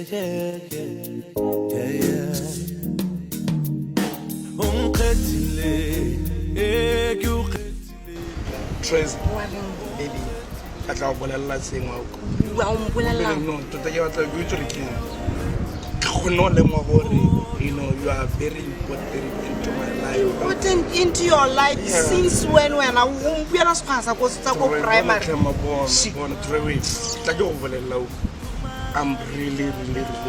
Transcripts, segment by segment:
Trace, baby, I can't believe I'm saying no, today I want to go to the king. You know, you are very important into my life. Important into your life since when I won't be a primary. I'm really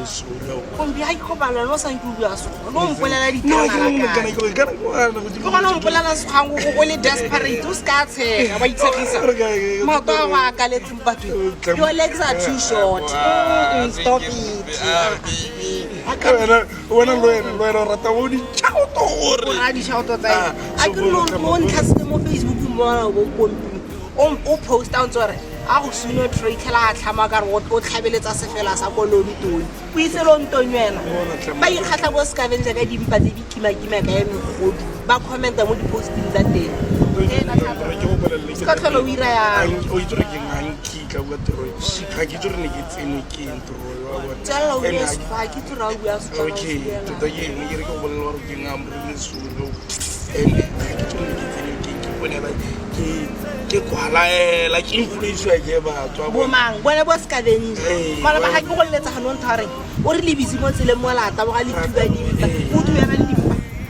sorry. Pompi, I come and I sang to us. No, desperate. Those cats here. Your legs are too short. Stop it. When I I post down to I was sooner trade Hamagar what Habilet as a fella Sapolo doing. We sell on Tonyana. By your Hata was scavenger, I didn't but the back comment I would post in that day. Like influence I gave out. Woman, when I was scavenger, Malaba had to let her non tarring. Or leave his once in the Mola,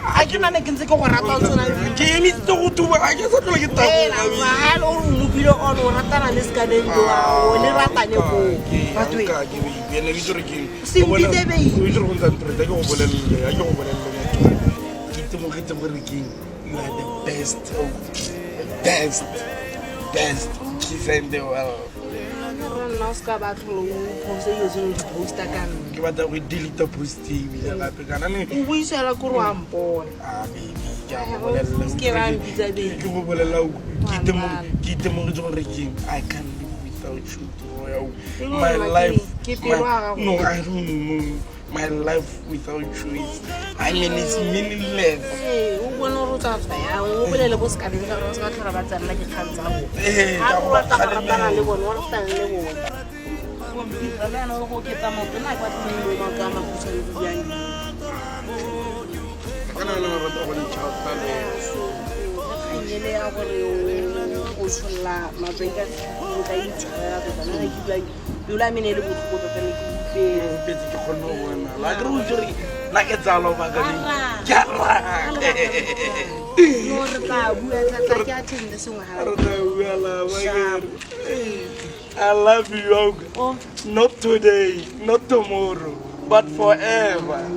I cannot make him take over a thousand. Jamie, don't do I guess I like it. Hello, Mubilo on Ratan and this scavenger or Ratan. But we can't give me an original. See, we don't take over. You are the best. Best kiss in the world. We delete the posting with the African. We shall a Kuram born. Keep them I can't live without you. My life, no, I don't know. My life without you is, I mean, it's meaningless. Hey, who will not root out there? I will let the boss come in the house like a cancer. I will let the live on one of them. The man who get them up the night, what we will come up to the young. I don't know what the child you laminate with like it's all over again. I love you, oh, not today, not tomorrow, but forever.